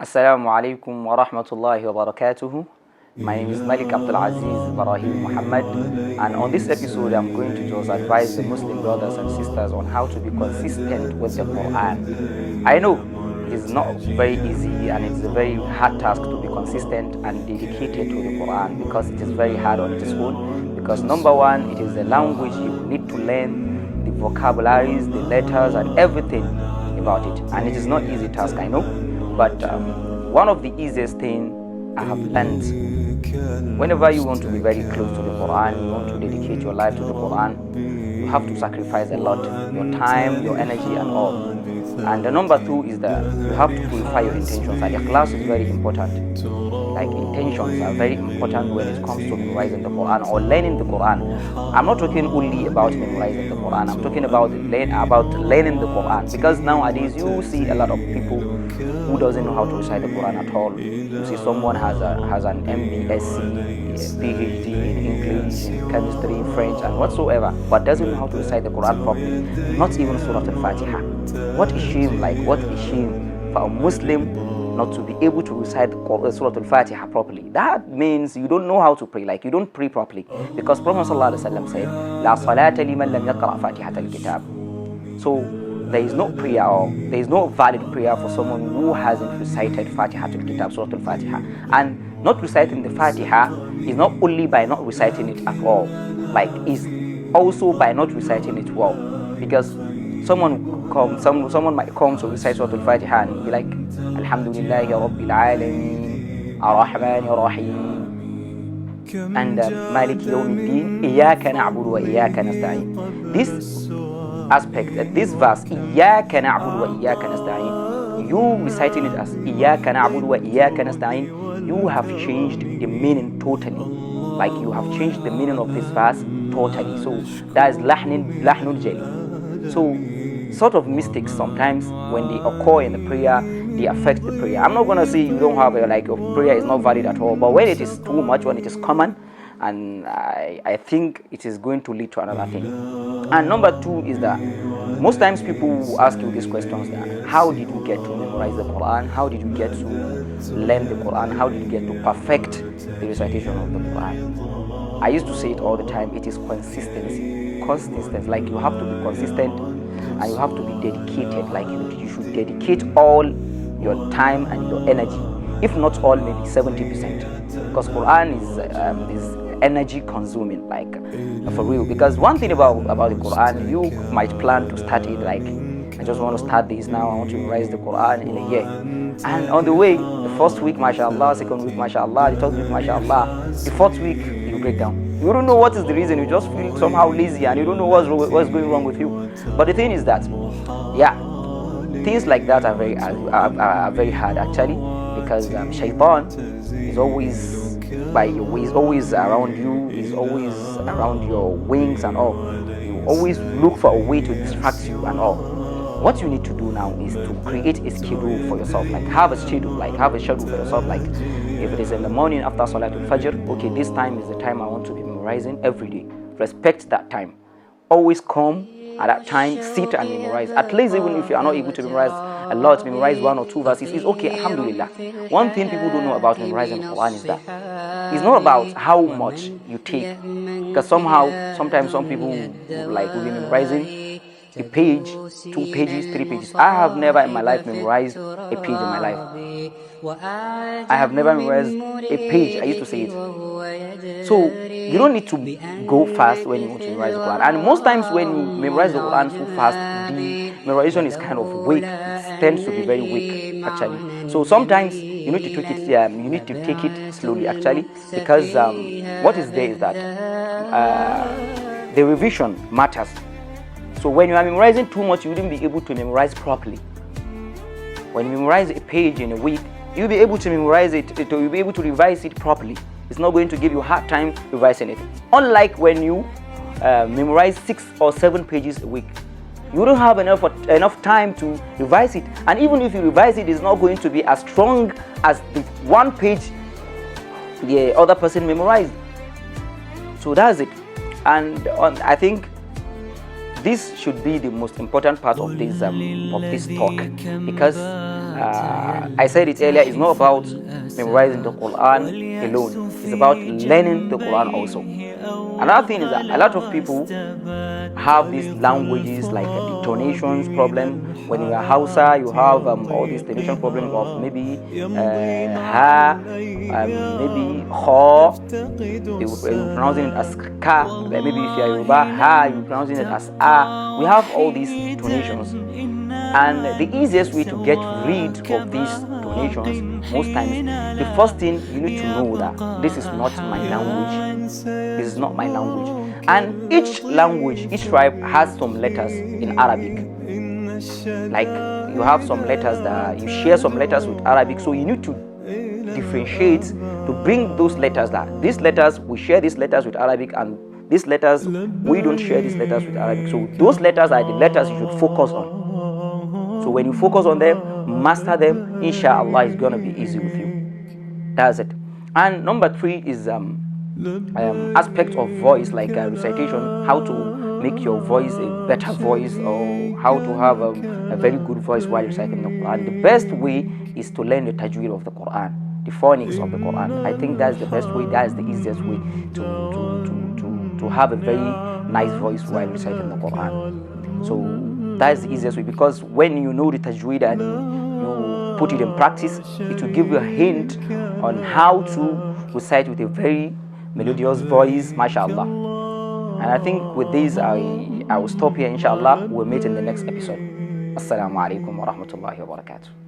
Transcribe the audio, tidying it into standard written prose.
Assalamu alaikum wa rahmatullahi wa barakatuhu. My name is Malik Abdul Aziz Ibrahim Muhammad, and on this episode I'm going to just advise the Muslim brothers and sisters on how to be consistent with the Quran. I know it is not very easy and it's a very hard task to be consistent and dedicated to the Quran, because it is very hard on its own. Because number one, it is a language you need to learn the vocabularies, the letters and everything about it, and it is not an easy task, I know. But one of the easiest things I have learned, whenever you want to be very close to the Quran, you want to dedicate your life to the Quran, you have to sacrifice a lot, your time, your energy and all. And the number two is that you have to purify your intentions, and the class is very important. Like, intentions are very important when it comes to memorizing the Quran or learning the Quran. I'm not talking only about memorizing the Quran, I'm talking about learning the Quran, because nowadays you see a lot of people who doesn't know how to recite the Quran at all. You see someone has an MBSc, PhD in English, in chemistry, French and whatsoever, but doesn't know how to recite the Quran properly, not even Surah Al-Fatiha. What a shame, what a shame for a Muslim not to be able to recite Surah Al-Fatiha properly. That means you don't know how to pray, like you don't pray properly. Because Prophet ﷺ said, La salata liman lam yaqra fatihat al-kitab. So there is no prayer, or there is no valid prayer for someone who hasn't recited Fatihat al-Kitab, Surah Al-Fatiha. And not reciting the Fatiha is not only by not reciting it at all, like is also by not reciting it well. Because someone might come to recite Surah Al-Fatiha and be like, Alhamdulillahi Rabbil Alameen, Ar-Rahman Ar-Rahim, and Maliki Yawmiddin, Iyaka na'budu wa iyaka nasta'in. This aspect, this verse, Iyaka na'budu wa iyaka nasta'in, you reciting it as Iyaka na'budu wa iyaka nasta'in, you have changed the meaning totally. Like, you have changed the meaning of this verse totally. So that is lahnul jali. So sort of mistakes sometimes when they occur in the prayer, they affect the prayer. I'm not going to say you don't have your prayer is not valid at all, but when it is too much, when it is common, and I think it is going to lead to another thing. And number two is that most times people will ask you these questions: that how did you get to memorize the Quran? How did you get to learn the Quran? How did you get to perfect the recitation of the Quran? I used to say it all the time, it is consistency. Like, you have to be consistent and you have to be dedicated. Like, you should dedicate all your time and your energy, if not all, maybe 70%, because Quran is energy consuming, like, for real. Because one thing about the Quran, you might plan to start it like, I just want to start this now, I want to memorize the Quran in a year, and on the way, the first week mashallah, second week mashallah, the third week mashallah, the fourth week you break down. You don't know what is the reason, you just feel somehow lazy and you don't know what's going wrong with you. But the thing is that, yeah, things like that are very hard actually, because shaitan is always by your way, is always around you, is always around your wings and all. You always look for a way to distract you and all. What you need to do now is to create a schedule for yourself. Like, have a schedule for yourself. Like, if it is in the morning after Salatul Fajr, okay, this time is the time I want to be memorizing every day. Respect that time. Always come at that time, sit and memorize. At least even if you are not able to memorize a lot, memorize 1 or 2 verses, it's okay, alhamdulillah. One thing people don't know about memorizing Quran is that it's not about how much you take. Because sometimes some people will be memorizing a page, 2 pages, 3 pages. I have never in my life memorized a page in my life. I have never memorized a page, I used to say it. So you don't need to go fast when you want to memorize the Quran. And most times when you memorize the Quran so fast, the memorization is kind of weak. It tends to be very weak actually. So sometimes you need to take it slowly actually, because what is there is that the revision matters. So when you are memorizing too much, you wouldn't be able to memorize properly. When you memorize a page in a week, you'll be able to memorize it, you'll be able to revise it properly. It's not going to give you a hard time revising it. Unlike when you memorize 6 or 7 pages a week, you don't have enough time to revise it. And even if you revise it, it's not going to be as strong as the 1 page the other person memorized. So that's it. And I think this should be the most important part of this talk, because I said it earlier, it's not about memorizing the Quran alone, it's about learning the Quran also. Another thing is that a lot of people have these languages like the tonations problem. When you are Hausa, you have all these tonation problem of maybe ha, maybe ho, you pronouncing it as ka. Maybe if you are Yoruba, ha, you pronouncing it as a. We have all these tonations, and the easiest way to get rid of these tonations, most times, the first thing you need to know that this is not my language. This is not my language. And each language, each tribe has some letters in Arabic. Like you have some letters that you share some letters with Arabic, so you need to differentiate to bring those letters that these letters we share these letters with Arabic, and these letters we don't share these letters with Arabic. So those letters are the letters you should focus on. So when you focus on them, master them, inshallah, it's gonna be easy with you. That's it. And number 3 is aspect of voice, like recitation, how to make your voice a better voice, or how to have a very good voice while reciting the Quran. The best way is to learn the tajweed of the Quran, the phonics of the Quran. I think that's the best way, that is the easiest way to have a very nice voice while reciting the Quran. So that's the easiest way, because when you know the tajweed and you put it in practice, it will give you a hint on how to recite with a very melodious voice, mashallah. And I think with this I will stop here, inshallah. We'll meet in the next episode. Assalamu alaikum wa rahmatullahi wa barakatuh.